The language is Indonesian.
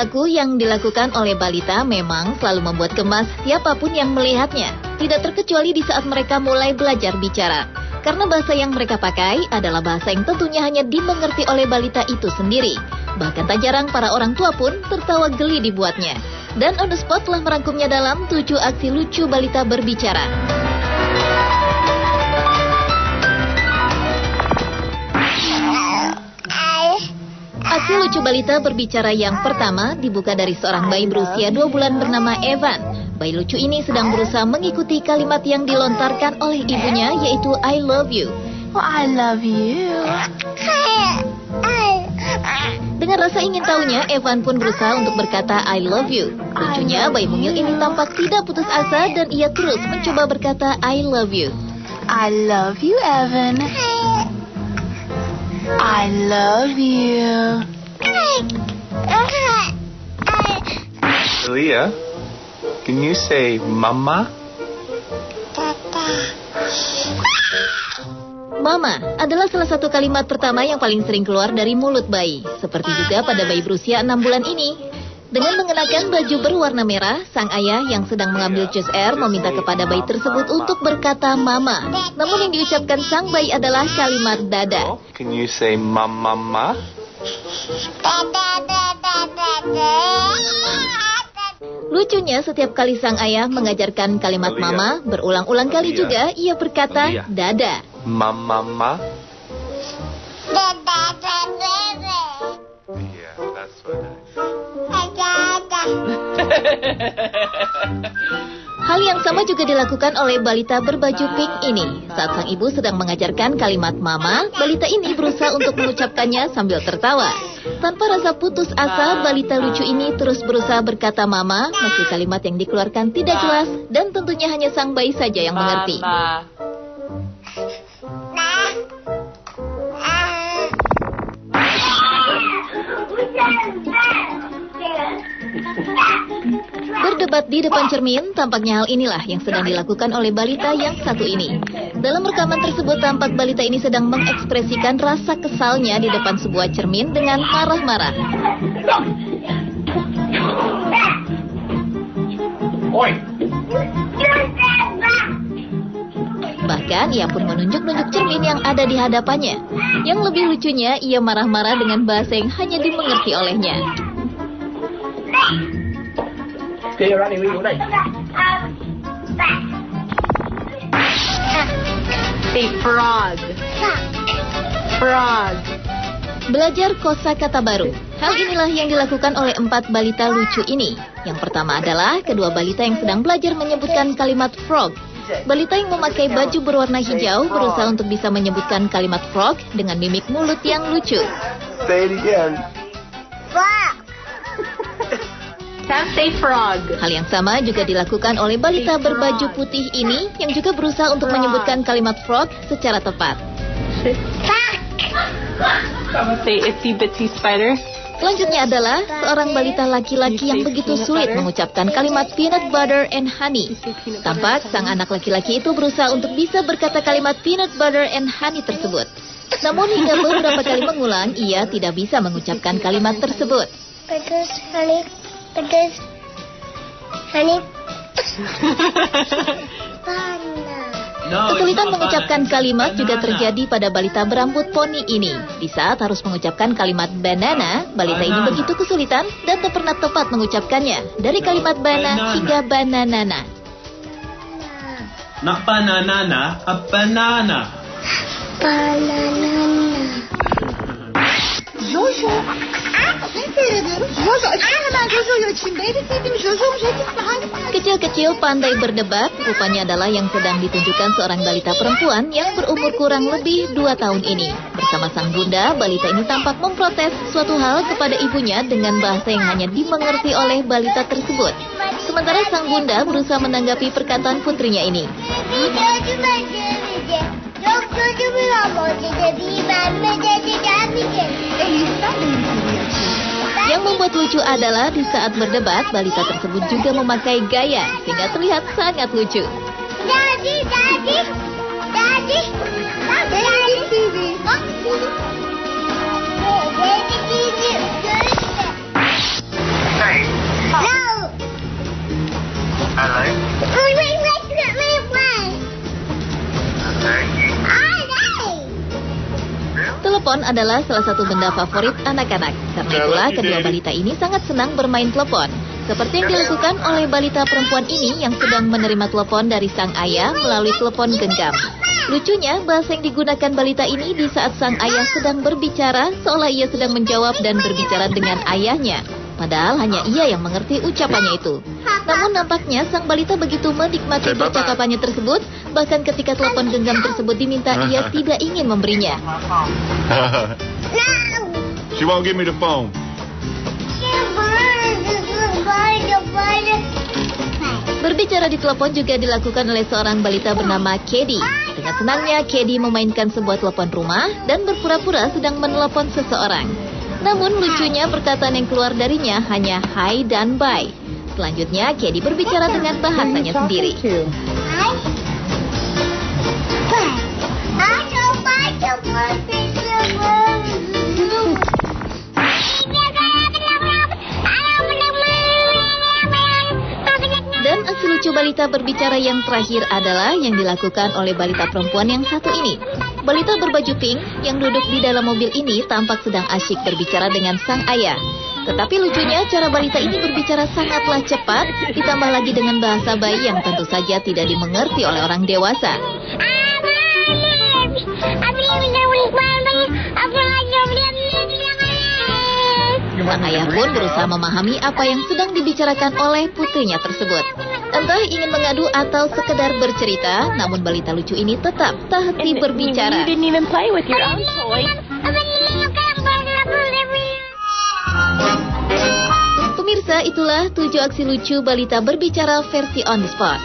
perilaku yang dilakukan oleh balita memang selalu membuat gemas siapapun yang melihatnya. Tidak terkecuali di saat mereka mulai belajar bicara. Karena bahasa yang mereka pakai adalah bahasa yang tentunya hanya dimengerti oleh balita itu sendiri. Bahkan tak jarang para orang tua pun tertawa geli dibuatnya. Dan On The Spot telah merangkumnya dalam 7 aksi lucu balita berbicara. Aksi lucu balita berbicara yang pertama dibuka dari seorang bayi berusia 2 bulan bernama Evan. Bayi lucu ini sedang berusaha mengikuti kalimat yang dilontarkan oleh ibunya, yaitu I love you. Oh, I love you. Dengan rasa ingin tahunya, Evan pun berusaha untuk berkata I love you. Lucunya, bayi mungil ini tampak tidak putus asa dan ia terus mencoba berkata I love you. I love you, Evan. I love you. Leah, can you say mama? Mama adalah salah satu kalimat pertama yang paling sering keluar dari mulut bayi. Seperti juga pada bayi berusia 6 bulan ini. Dengan mengenakan baju berwarna merah, sang ayah yang sedang mengambil jus air meminta kepada bayi tersebut untuk berkata mama. Namun yang diucapkan sang bayi adalah kalimat dada. Can you say mama? Lucunya, setiap kali sang ayah mengajarkan kalimat mama, berulang-ulang kali juga ia berkata dada. Mama. Yeah, that's what I Hal yang sama juga dilakukan oleh balita berbaju pink ini. Saat sang ibu sedang mengajarkan kalimat mama, balita ini berusaha untuk mengucapkannya sambil tertawa. Tanpa rasa putus asa, balita lucu ini terus berusaha berkata mama, meski kalimat yang dikeluarkan tidak jelas dan tentunya hanya sang bayi saja yang mengerti. Berdebat di depan cermin, tampaknya hal inilah yang sedang dilakukan oleh balita yang satu ini. Dalam rekaman tersebut, tampak balita ini sedang mengekspresikan rasa kesalnya di depan sebuah cermin dengan marah-marah. Bahkan ia pun menunjuk-nunjuk cermin yang ada di hadapannya. Yang lebih lucunya, ia marah-marah dengan bahasa yang hanya dimengerti olehnya. Say frog. Frog. Belajar kosakata baru. Hal inilah yang dilakukan oleh 4 balita lucu ini. Yang pertama adalah kedua balita yang sedang belajar menyebutkan kalimat frog. Balita yang memakai baju berwarna hijau berusaha untuk bisa menyebutkan kalimat frog dengan mimik mulut yang lucu. Say it again. Frog. Can't say frog. Hal yang sama juga dilakukan oleh balita berbaju putih ini yang juga berusaha untuk menyebutkan kalimat frog secara tepat. Say itsy bitsy spider. Selanjutnya adalah seorang balita laki-laki yang begitu sulit mengucapkan kalimat peanut butter and honey. Tampak sang anak laki-laki itu berusaha untuk bisa berkata kalimat peanut butter and honey tersebut. Namun hingga beberapa kali mengulang, ia tidak bisa mengucapkan kalimat tersebut. Pedas, honey. Pedas, honey. Kesulitan mengucapkan kalimat juga terjadi pada balita berambut poni ini. Di saat harus mengucapkan kalimat banana, balita ini begitu kesulitan dan tak pernah tepat mengucapkannya. Dari kalimat bana hingga bananana. Not banana, a banana. Banana. Jojo. Kecil-kecil pandai berdebat, rupanya adalah yang sedang ditunjukkan seorang balita perempuan yang berumur kurang lebih 2 tahun ini. Bersama sang bunda, balita ini tampak memprotes suatu hal kepada ibunya dengan bahasa yang hanya dimengerti oleh balita tersebut. Sementara sang bunda berusaha menanggapi perkataan putrinya ini. Yang membuat lucu adalah di saat berdebat, balita tersebut juga memakai gaya sehingga terlihat sangat lucu. Telepon adalah salah satu benda favorit anak-anak. Karena itulah kedua balita ini sangat senang bermain telepon. Seperti yang dilakukan oleh balita perempuan ini yang sedang menerima telepon dari sang ayah melalui telepon genggam. Lucunya, bahasa yang digunakan balita ini di saat sang ayah sedang berbicara, seolah ia sedang menjawab dan berbicara dengan ayahnya. Padahal hanya ia yang mengerti ucapannya itu. Namun nampaknya sang balita begitu menikmati percakapannya tersebut, bahkan ketika telepon genggam tersebut diminta, ia tidak ingin memberinya. She won't give me the phone. Berbicara di telepon juga dilakukan oleh seorang balita bernama Kedi. Dengan senangnya, Kedi memainkan sebuah telepon rumah dan berpura-pura sedang menelepon seseorang. Namun lucunya perkataan yang keluar darinya hanya hai dan bye. Selanjutnya, Kedi berbicara dengan bahasanya sendiri. Dan aksi lucu balita berbicara yang terakhir adalah yang dilakukan oleh balita perempuan yang satu ini. Balita berbaju pink yang duduk di dalam mobil ini tampak sedang asyik berbicara dengan sang ayah. Tetapi lucunya cara balita ini berbicara sangatlah cepat, ditambah lagi dengan bahasa bayi yang tentu saja tidak dimengerti oleh orang dewasa. Sang ayah pun berusaha memahami apa yang sedang dibicarakan oleh putrinya tersebut. Entah ingin mengadu atau sekedar bercerita, namun balita lucu ini tetap tak henti berbicara. You didn't even play with your own toy. Pemirsa, itulah 7 aksi lucu balita berbicara versi on the spot.